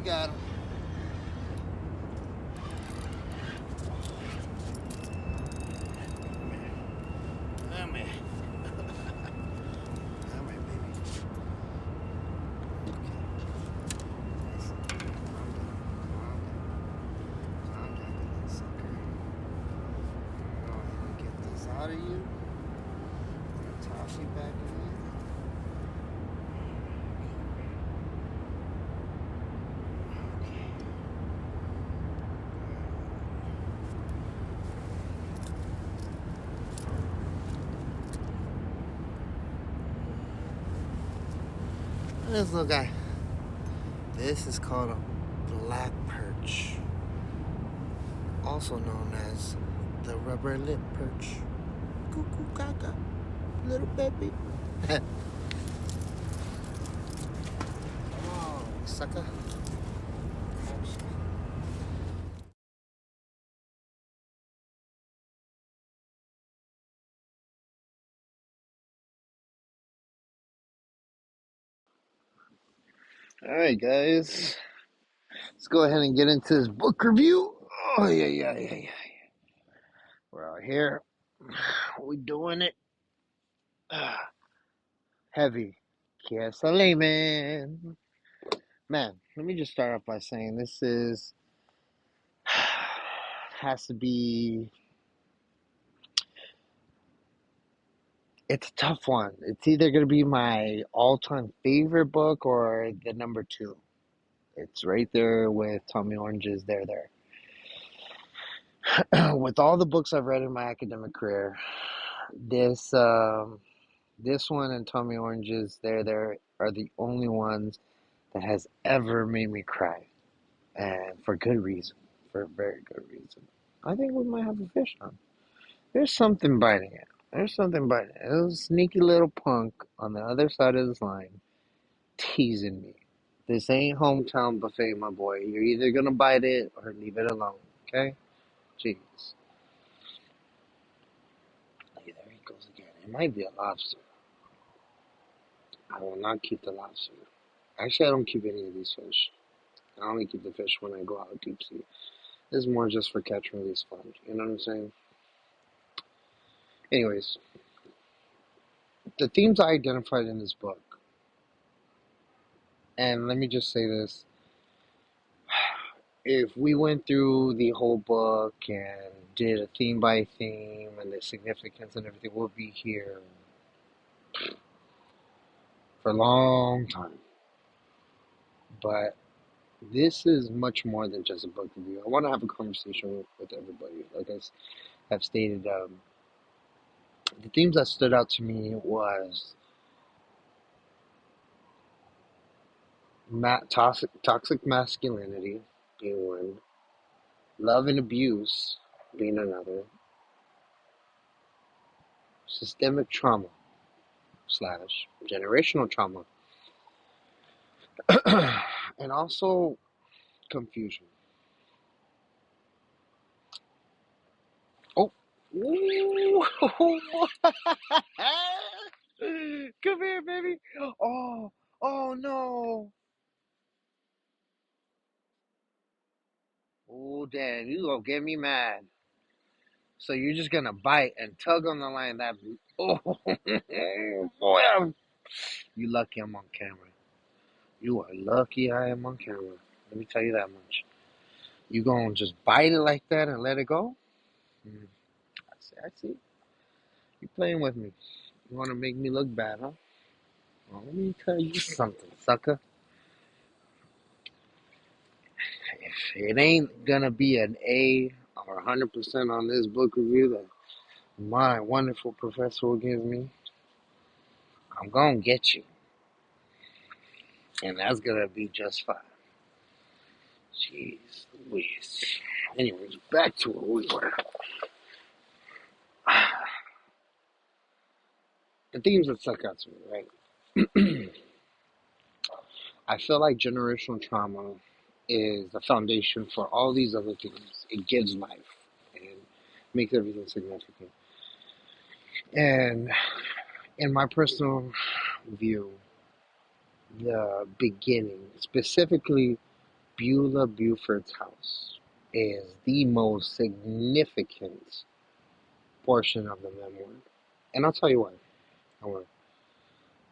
We got him. Come here. Come here, baby. Okay. Nice. Calm down, you little sucker. Go ahead and get this out of you. I'm gonna toss you back in there. This little guy. This is called a black perch, also known as the rubber lip perch. Cuckoo caca, little baby. Come on, sucker. All right, guys. Let's go ahead and get into this book review. Oh, yeah. We're out here. We doing it. Heavy. Kiese Laymon. Man, let me just start off by saying this has to be, it's a tough one. It's either going to be my all-time favorite book or the number two. It's right there with Tommy Orange's There. With all the books I've read in my academic career, this this one and Tommy Orange's There are the only ones that has ever made me cry, and for good reason, for a very good reason. I think we might have a fish on. There's something biting it. There's something biting it. There's a sneaky little punk on the other side of this line teasing me. This ain't hometown buffet, my boy. You're either gonna bite it or leave it alone. Okay? Jeez. Hey, there he goes again. It might be a lobster. I will not keep the lobster. Actually, I don't keep any of these fish. I only keep the fish when I go out deep sea. This is more just for catch and release fun. You know what I'm saying? Anyways, the themes I identified in this book, and let me just say this. If we went through the whole book and did a theme by theme and the significance and everything, we'll be here for a long time. But this is much more than just a book review. I want to have a conversation with everybody. Like I have stated, the themes that stood out to me was toxic masculinity being one, love and abuse being another, systemic trauma slash generational trauma, and also confusion. Oh, ooh. Come here, baby. Oh no. Oh, damn, you gonna get me mad. So you're just gonna bite and tug on the line that, oh, boy, you lucky I'm on camera. You are lucky I am on camera. Let me tell you that much. You gonna just bite it like that and let it go? Mm, I see. You playing with me. You wanna make me look bad, huh? Well, let me tell you something, sucker. If it ain't gonna be an A or 100% on this book review that my wonderful professor will give me, I'm gonna get you. And that's gonna be just fine. Jeez Louise. Anyways, back to where we were. The themes that stuck out to me, right? I feel like generational trauma is the foundation for all these other things. It gives life and makes everything significant. And in my personal view, the beginning, specifically Beulah Buford's house is the most significant portion of the memoir. And I'll tell you why. However,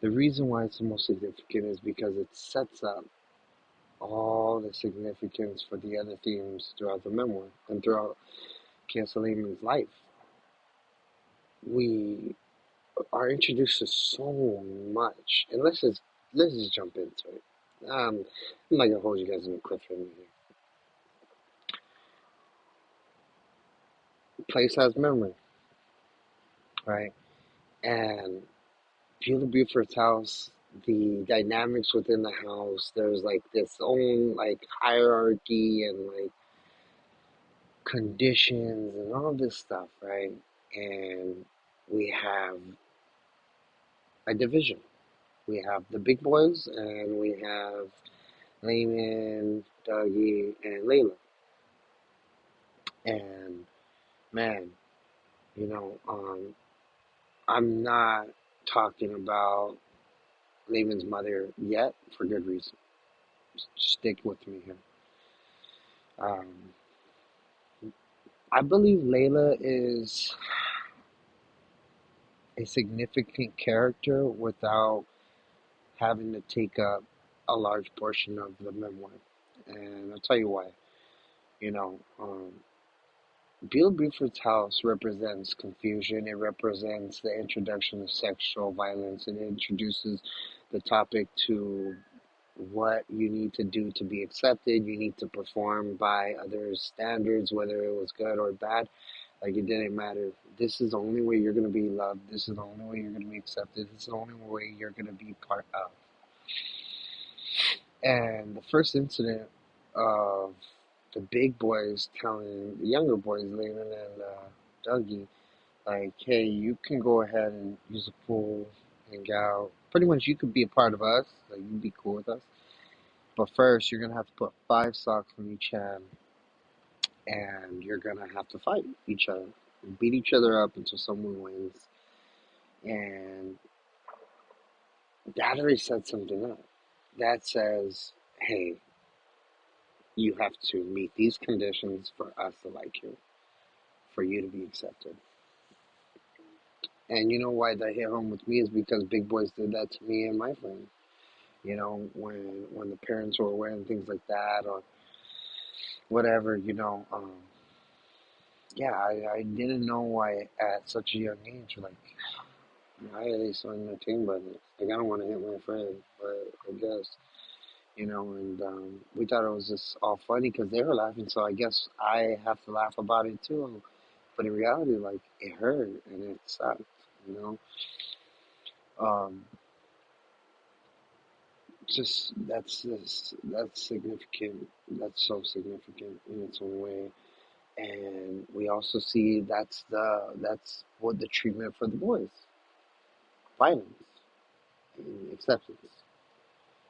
the reason why it's the most significant is because it sets up all the significance for the other themes throughout the memoir and throughout Kiese Laymon's life. We are introduced to so much, and let's just jump into it. I'm not gonna hold you guys in a cliffhanger here. Place has memory, right? And Beulah Buford's house, the dynamics within the house, there's like this own like hierarchy and like conditions and all this stuff, right? And we have a division. We have the big boys and we have Layman, Dougie, and Layla. And man, you know, I'm not talking about Layman's mother yet for good reason. Stick with me here. Um, I believe Layla is a significant character without having to take up a large portion of the memoir. And I'll tell you why. You know, Bill Buford's house represents confusion. It represents the introduction of sexual violence. It introduces the topic to what you need to do to be accepted. You need to perform by others' standards, whether it was good or bad. Like it didn't matter. This is the only way you're gonna be loved. This is the only way you're gonna be accepted. This is the only way you're gonna be part of. And the first incident of the big boys telling the younger boys, Lehman and Dougie, like, hey, you can go ahead and use the pool, hang out. Pretty much, you could be a part of us. Like, you'd be cool with us. But first, you're gonna have to put 5 socks on each hand, and you're gonna have to fight each other, beat each other up until someone wins. And that already sets something up. That says, hey, you have to meet these conditions for us to like you, for you to be accepted. And you know why that hit home with me is because big boys did that to me and my friend. You know, when the parents were wearing things like that or whatever, yeah, I didn't know why at such a young age, like, why are they so entertained by this? Like, I don't want to hit my friend, but I guess, and we thought it was just all funny because they were laughing, so I guess I have to laugh about it too. But in reality, like, it hurt and it sucked, you know. Um, that's significant. That's so significant in its own way. And we also see that's what the treatment for the boys, violence and acceptance.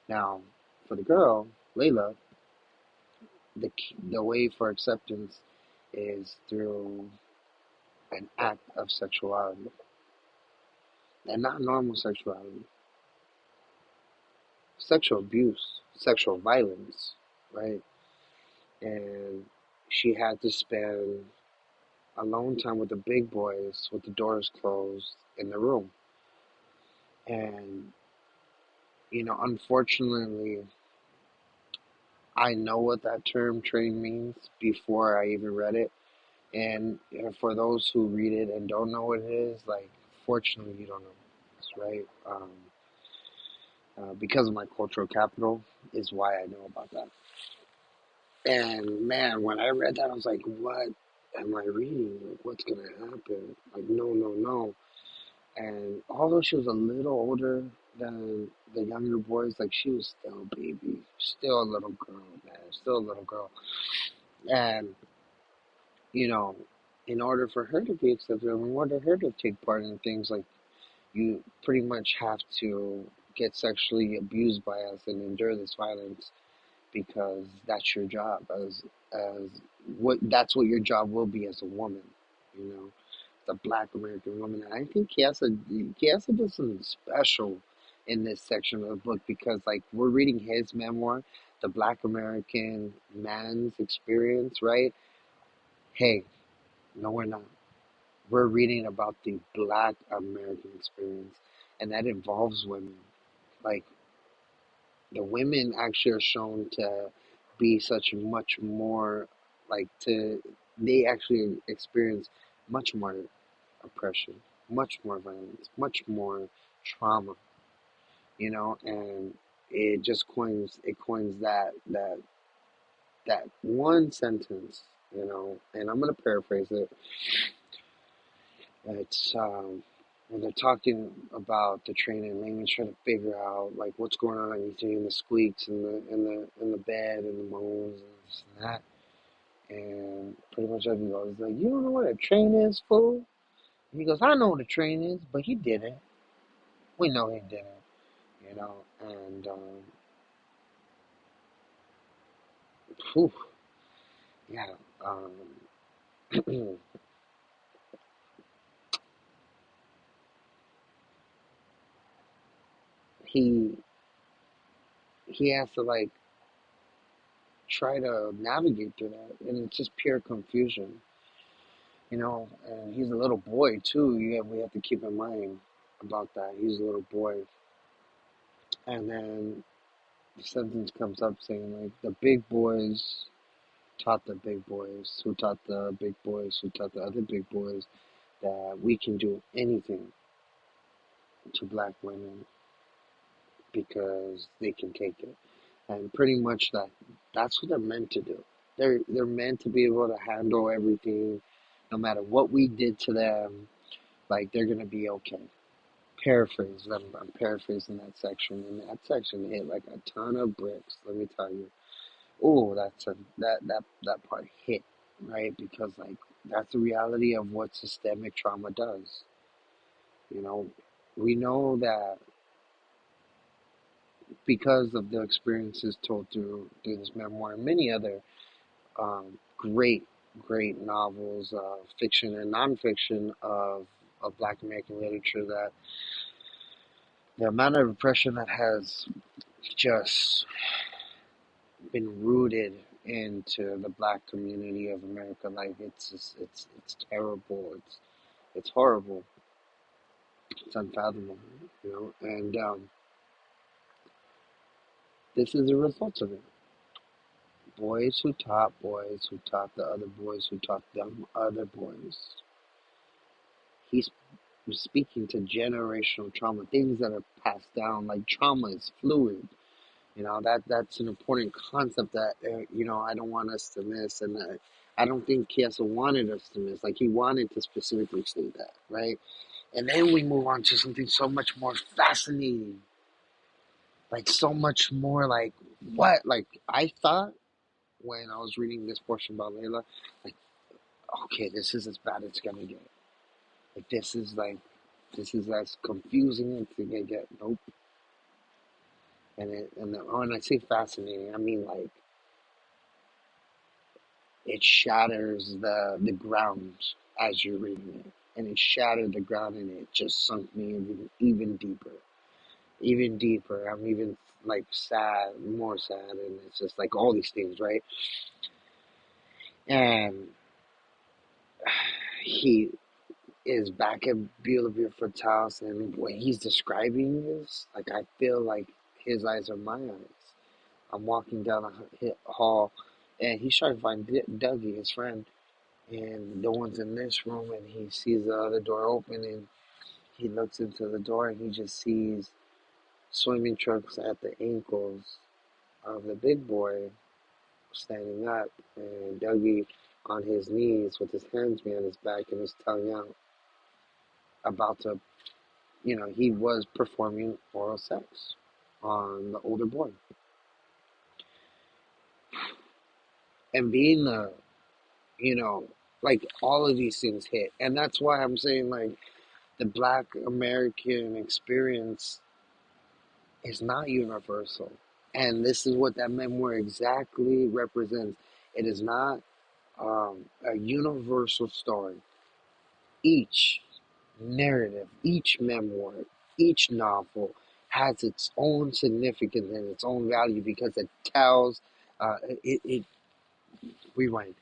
Now, for the girl, Layla, the way for acceptance is through an act of sexuality, and not normal sexuality, sexual abuse, sexual violence, right? And she had to spend alone time with the big boys with the doors closed in the room. And, unfortunately, I know what that term train means before I even read it. And for those who read it and don't know what it is, like, fortunately, you don't know this, right? Because of my cultural capital is why I know about that. And man, when I read that, I was like, what am I reading? Like, what's going to happen? Like, no, no, no. And although she was a little older than the younger boys, like, she was still a baby, still a little girl, man, still a little girl. And, you know, in order for her to be accepted, in order for her to take part in things, like, you pretty much have to get sexually abused by us and endure this violence because that's your job as that's what your job will be as a woman, you know, the Black American woman. And I think Kiesa did something special in this section of the book because like we're reading his memoir, the Black American man's experience, right? Hey, no, we're not. We're reading about the Black American experience, and that involves women. Like the women actually are shown to be such much more like to they actually experience much more oppression, much more violence, much more trauma, and it coins that one sentence, and I'm gonna paraphrase it. It's when they're talking about the train and Layman's trying to figure out like what's going on. He's hearing the squeaks in the bed and the moans and this and that. And pretty much everybody goes like, "You don't know what a train is, fool?" And he goes, "I know what a train is, but he didn't. We know he didn't, you know." And whew, yeah, um, he he has to like try to navigate through that, and it's just pure confusion, and he's a little boy too. We have to keep in mind about that. He's a little boy, and then the sentence comes up saying like the big boys taught the big boys, who taught the big boys, who taught the other big boys that we can do anything to black women because they can take it, and pretty much that's what they're meant to do. They're meant to be able to handle everything, no matter what we did to them. Like they're gonna be okay. Paraphrase. I'm paraphrasing that section, and that section hit like a ton of bricks. Let me tell you. Oh, that part hit right because like that's the reality of what systemic trauma does. You know, we know that because of the experiences told through this memoir and many other great novels, fiction and nonfiction of Black American literature, that the amount of repression that has just been rooted into the Black community of America, like it's terrible, it's horrible, it's unfathomable, and this is a result of it. Boys who taught the other boys who taught them other boys. He's speaking to generational trauma, things that are passed down. Like trauma is fluid. That's an important concept that I don't want us to miss, and I don't think Kiese wanted us to miss. Like he wanted to specifically state that, right? And then we move on to something so much more fascinating, like so much more like what? Like I thought when I was reading this portion about Layla, like okay, this is as bad as it's gonna get. Like this is as confusing as it's gonna get. Nope. When I say fascinating, I mean like it shatters the ground as you're reading it, and it shattered the ground, and it just sunk me even deeper, even deeper. I'm even like sad, more sad, and it's just like all these things, right? And he is back at Beulah Beaufort's house, and when he's describing this, like I feel like his eyes are my eyes. I'm walking down a hall, and he's trying to find Dougie, his friend, and no one's in this room. And he sees the other door open, and he looks into the door, and he just sees swimming trunks at the ankles of the big boy standing up, and Dougie on his knees with his hands behind his back and his tongue out, about to, he was performing oral sex on the older boy. And being you know, like all of these things hit. And that's why I'm saying, like, the Black American experience is not universal. And this is what that memoir exactly represents. It is not a universal story. Each narrative, each memoir, each novel has its own significance and its own value because it tells, it rewind,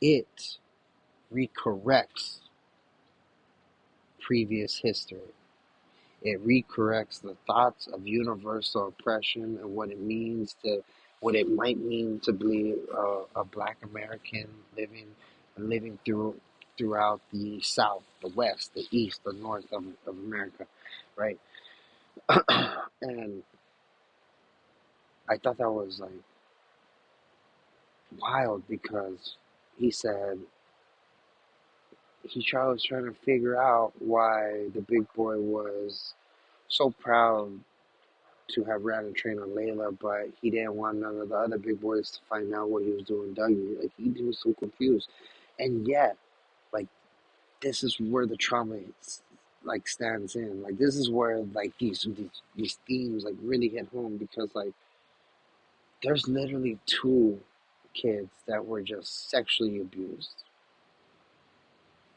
it recorrects previous history. It recorrects the thoughts of universal oppression and what it might mean to be a Black American living throughout the South, the West, the East, the North of America, right? And I thought that was like wild because he said was trying to figure out why the big boy was so proud to have ran a train on Layla, but he didn't want none of the other big boys to find out what he was doing Dougie. Like he was so confused. And yet, like this is where the trauma like stands in. Like this is where like these themes like really hit home because like there's literally two kids that were just sexually abused.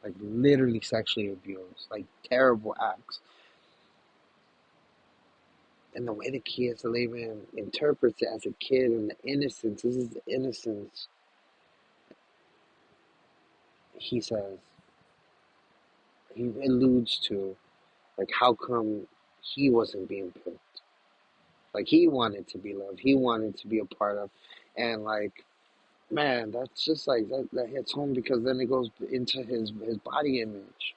Like literally sexually abused. Like terrible acts. And the way the Kiese Laymon interprets it as a kid and the innocence, this is the innocence, he says, he alludes to, like, how come he wasn't being picked? Like, he wanted to be loved, he wanted to be a part of, and, like, man, that's just, like, that hits home because then it goes into his body image.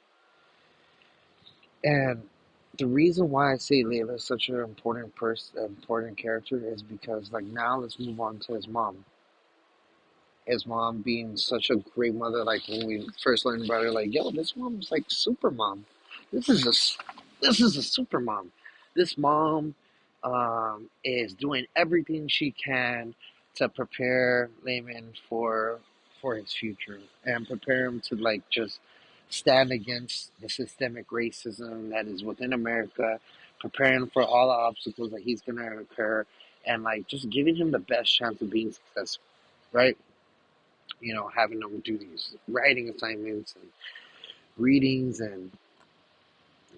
And the reason why I say Layla is such an important character is because, like, now let's move on to his mom being such a great mother. Like when we first learned about her, like, yo, this mom's like super mom. This is this is a super mom. This mom is doing everything she can to prepare Layman for his future and prepare him to like just stand against the systemic racism that is within America, preparing for all the obstacles that he's gonna occur, and like just giving him the best chance of being successful, right? Having them do these writing assignments and readings and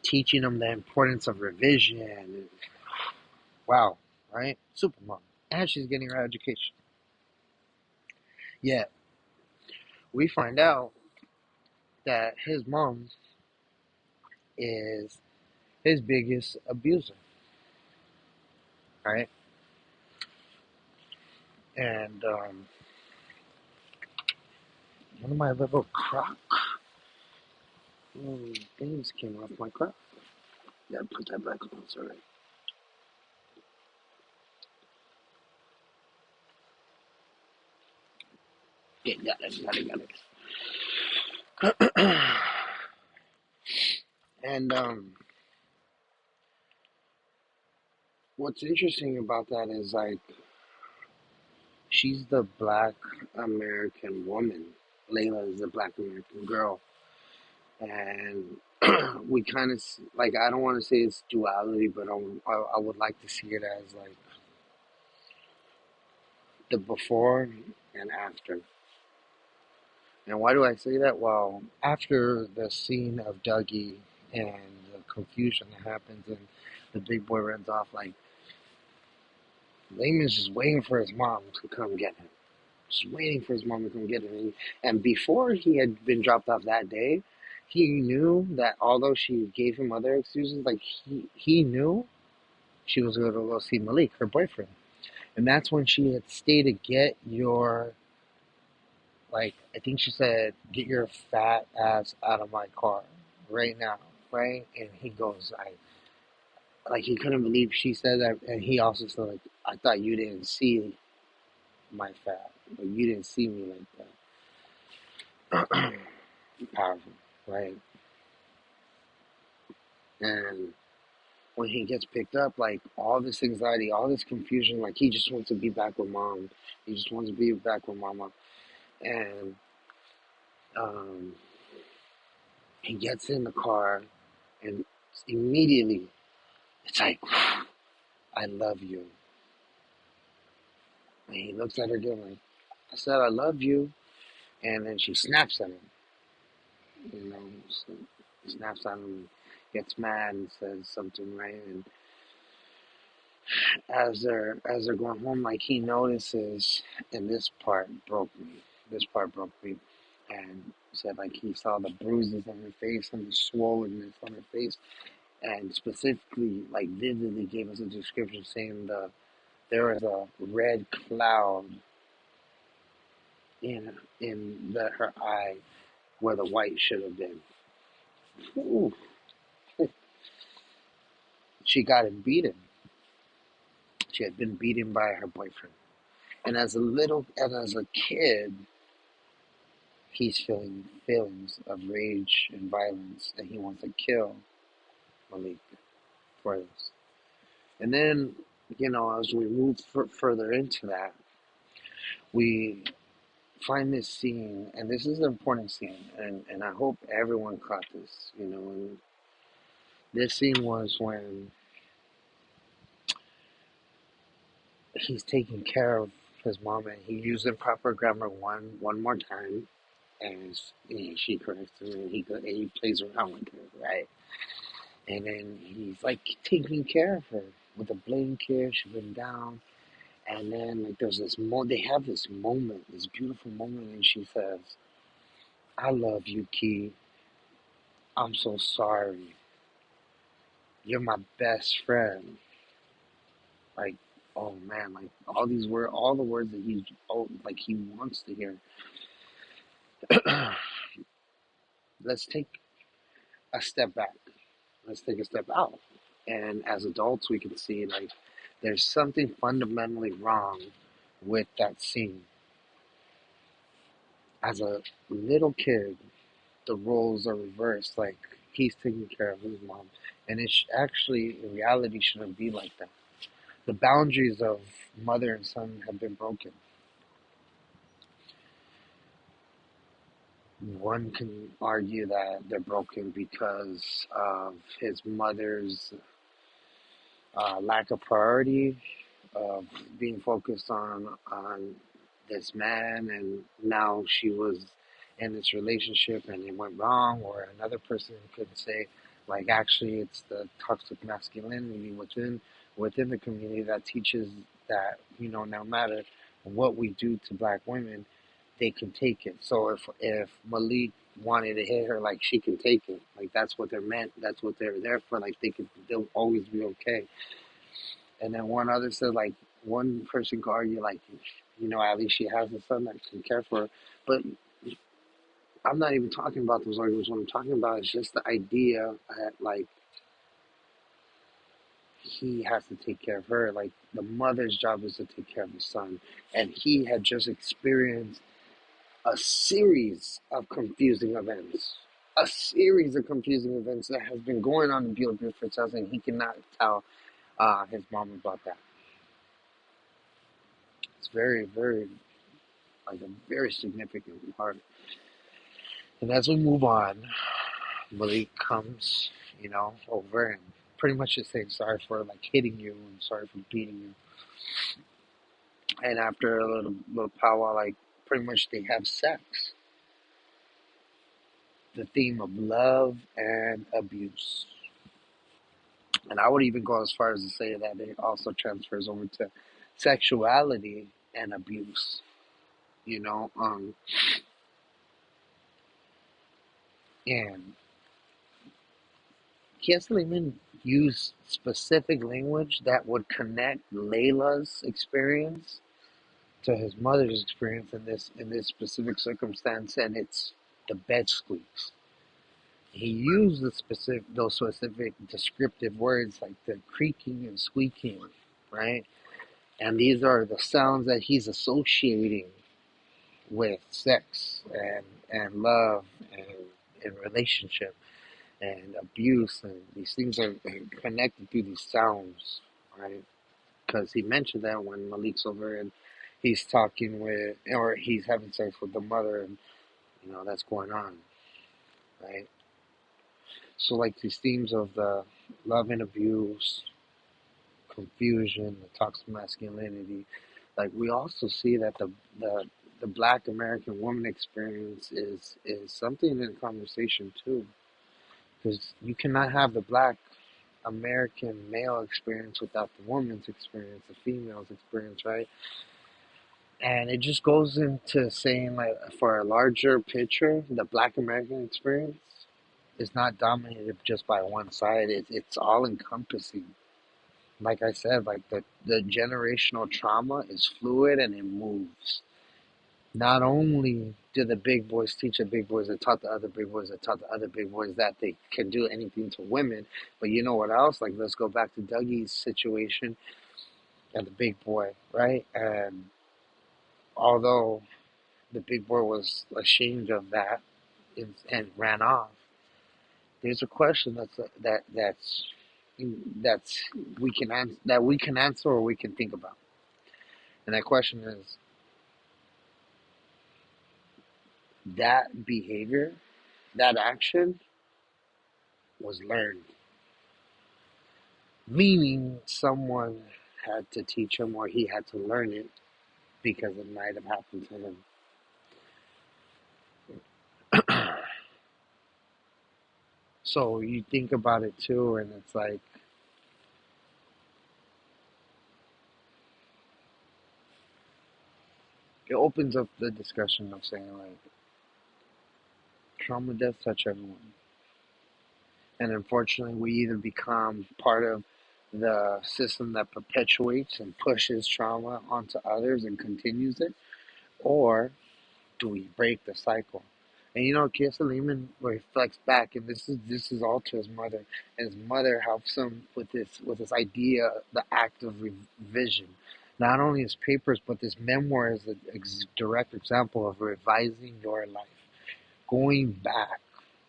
teaching them the importance of revision. And, wow, right? Supermom. And she's getting her education. Yet, we find out that his mom is his biggest abuser, right? And one of my little crock things came off my crock. Gotta put that back on, sorry. Yeah, got it. And what's interesting about that is like she's the Black American woman. Layla is the Black American girl, and we kind of like I don't want to say it's duality, but I would like to see it as like the before and after. And why do I say that? Well, after the scene of Dougie and the confusion that happens and the big boy runs off, like Layman's just waiting for his mom to come get him. Just waiting for his mom to come get him. And before he had been dropped off that day, he knew that although she gave him other excuses, like he knew she was going to go see Malik, her boyfriend. And that's when she had stayed to get your, like, I think she said, get your fat ass out of my car right now, right? And he goes, like he couldn't believe she said that. And he also said, like, I thought you didn't see my fat. Like, you didn't see me like that. Powerful, right? And when he gets picked up, like all this anxiety, all this confusion, like he just wants to be back with mom. He just wants to be back with mama. And um, he gets in the car, and immediately it's like, I love you. And he looks at her again, like, I said I love you. And then she snaps at him, so snaps at him, gets mad and says something, right? And As they're going home, like he notices, and this part broke me. This part broke me, and said like he saw the bruises on her face and the swollenness on her face, and specifically like vividly gave us a description saying there was a red cloud in her eye where the white should have been. Ooh, she got him beaten. She had been beaten by her boyfriend, and as a kid, he's feeling feelings of rage and violence, and he wants to kill Malik for this. And then, as we move further into that, we find this scene, and this is an important scene, and I hope everyone caught this. And this scene was when he's taking care of his mom, and he used improper grammar one more time, and she corrects him, and he plays around with her, right? And then he's like taking care of her with a blanket. She's been down, and then like there's this they have this moment, this beautiful moment, and she says, "I love you, Key. I'm so sorry. You're my best friend." Like, oh man, like all the words that like he wants to hear. Let's take a step back. Let's take a step out. And as adults, we can see like there's something fundamentally wrong with that scene. As a little kid, the roles are reversed. Like he's taking care of his mom, and actually in reality shouldn't be like that. The boundaries of mother and son have been broken. One can argue that they're broken because of his mother's lack of priority, of being focused on this man, and now she was in this relationship and it went wrong. Or another person could say, like, actually, it's the toxic masculinity within the community that teaches that no matter what we do to black women, they can take it. So if Malik wanted to hit her, like she can take it. Like that's what they're meant. That's what they're there for. Like they'll always be okay. And then one person could argue like, at least she has a son that can care for her. But I'm not even talking about those arguments. What I'm talking about is just the idea that like he has to take care of her. Like the mother's job is to take care of the son, and he had just experienced a series of confusing events. A series of confusing events that has been going on in Beautiful's house, and he cannot tell his mom about that. It's very, very, like a very significant part. And as we move on, Malik comes, over and pretty much just saying sorry for like hitting you and sorry for beating you. And after a little powwow, like pretty much they have sex. The theme of love and abuse. And I would even go as far as to say that it also transfers over to sexuality and abuse. You know, um, and Kiese Laymon used specific language that would connect Layla's experience to his mother's experience in this specific circumstance, and it's the bed squeaks. He used those specific descriptive words like the creaking and squeaking, right? And these are the sounds that he's associating with sex and love and relationship and abuse, and these things are connected through these sounds, right? Because he mentioned that when Malik's over and he's talking with, or he's having sex with the mother, and that's going on, right? So like these themes of the love and abuse, confusion, the toxic masculinity, like we also see that the Black American woman experience is something in conversation too, because you cannot have the Black American male experience without the woman's experience, the female's experience, right? And it just goes into saying, like, for a larger picture, the Black American experience is not dominated just by one side. It's all encompassing. Like I said, like the generational trauma is fluid and it moves. Not only do the big boys teach the big boys that taught the other big boys that taught the other big boys that they can do anything to women, but you know what else? Like, let's go back to Dougie's situation and the big boy, right? And although the big boy was ashamed of that and ran off, there's a question that's we can answer or we can think about, and that question is that behavior, that action was learned, meaning someone had to teach him or he had to learn it because it might have happened to him. So you think about it too, and it's like it opens up the discussion of saying, like, trauma does touch everyone, and unfortunately, we either become part of the system that perpetuates and pushes trauma onto others and continues it, or do we break the cycle? And Kiese Laymon reflects back, and this is all to his mother, and his mother helps him with this idea, the act of revision. Not only his papers, but this memoir is a direct example of revising your life, going back.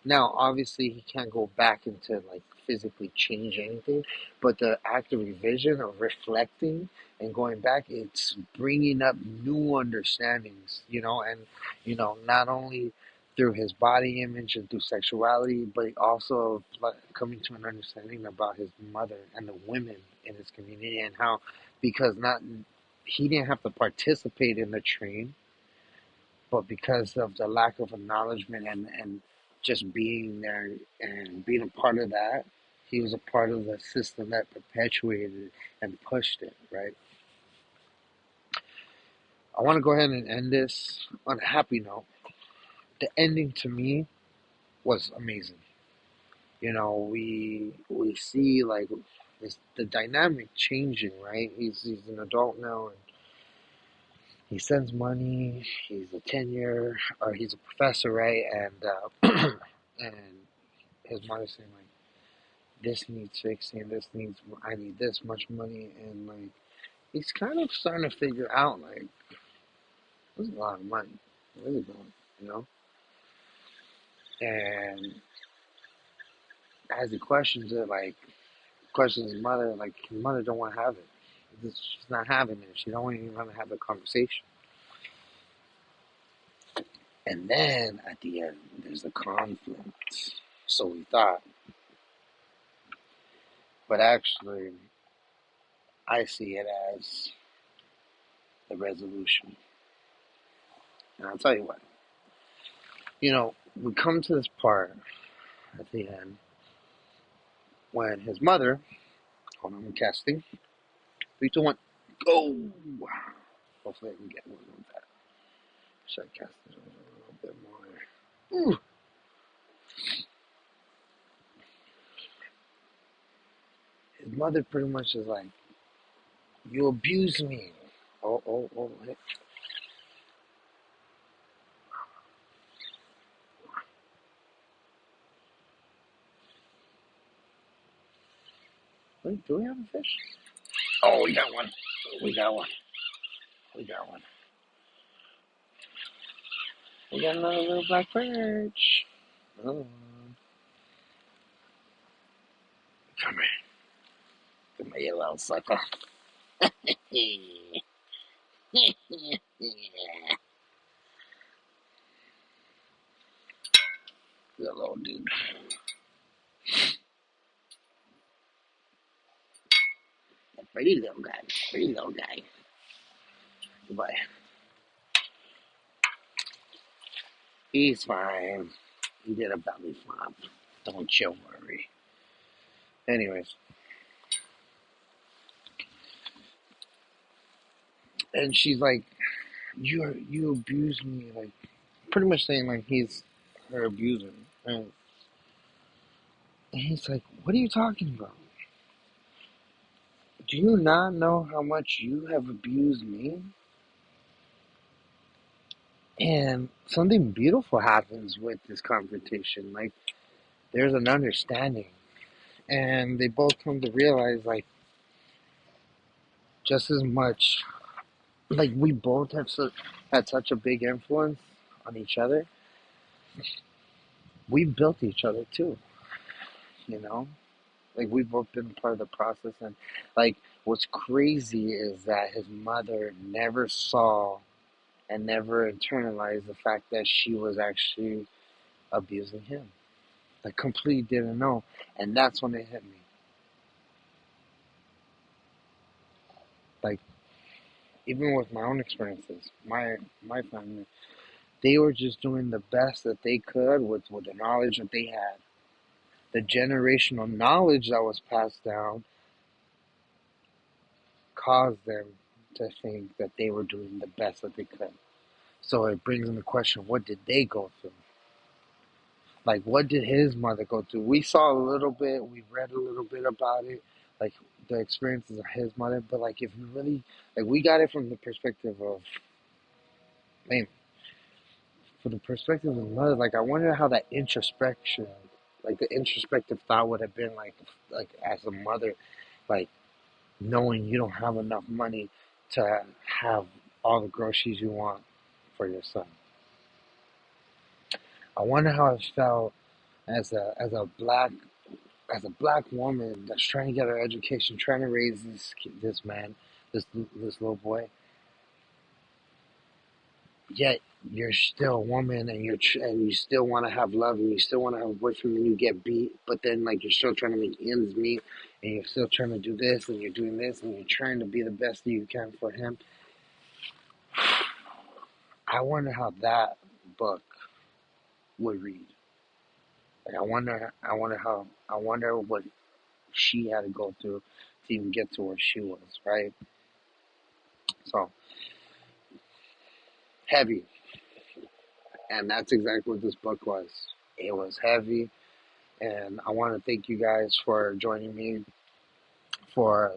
Now, obviously, he can't go back into, like, physically change anything, but the act of revision or reflecting and going back, it's bringing up new understandings, and not only through his body image and through sexuality, but also coming to an understanding about his mother and the women in his community, and how, because not he didn't have to participate in the train, but because of the lack of acknowledgement and just being there and being a part of that, he was a part of the system that perpetuated and pushed it, right? I want to go ahead and end this on a happy note. The ending to me was amazing. We see, like, the dynamic changing, right? He's an adult now, and he sends money. He's a tenure, or he's a professor, right? And his mother's saying, like, this needs fixing, I need this much money, and, like, he's kind of starting to figure out, like, this is a lot of money, really don't, you know. And as he questions it, like, questions his mother, like, his mother don't want to have it. She's not having it. She don't even want to have the conversation. And then at the end, there's a conflict. So we thought, but actually, I see it as the resolution. And I'll tell you what. We come to this part at the end when his mother, hold on, I'm casting. 3, 2, 1, go! Hopefully I can get one with that. Should I cast it a little bit more? Ooh. His mother pretty much is like, you abuse me. Oh. Wait, do we have a fish? Oh, we got one. We got one. We got one. We got another little black perch. Oh. Come here. Come here, you little sucker. Good little dude. Pretty little guy. Pretty little guy. Goodbye. He's fine. He did a belly flop. Don't you worry. Anyways, and she's like, you abused me, like pretty much saying like he's her abuser. And he's like, what are you talking about? Do you not know how much you have abused me? And something beautiful happens with this confrontation. Like, there's an understanding. And they both come to realize, like, just as much, like, we both had such a big influence on each other. We built each other too, you know? Like, we've both been part of the process. And, like, what's crazy is that his mother never saw and never internalized the fact that she was actually abusing him. Like, completely didn't know. And that's when it hit me. Like, even with my own experiences, my family, they were just doing the best that they could with the knowledge that they had. The generational knowledge that was passed down caused them to think that they were doing the best that they could. So it brings in the question, what did they go through? Like, what did his mother go through? We saw a little bit, we read a little bit about it, like the experiences of his mother. But like, if you really, like, we got it from the perspective of, man, from the perspective of the mother. Like, I wonder how that introspection, like the introspective thought would have been like as a mother, like knowing you don't have enough money to have all the groceries you want for your son. I wonder how it felt as a black woman that's trying to get her education, trying to raise this man, this little boy. Yet you're still a woman, and you still want to have love, and you still want to have a boyfriend, and you get beat. But then, like, you're still trying to make ends meet, and you're still trying to do this, and you're doing this, and you're trying to be the best that you can for him. I wonder how that book would read. Like, I wonder what she had to go through to even get to where she was, right? So heavy. And that's exactly what this book was. It was heavy. And I want to thank you guys for joining me for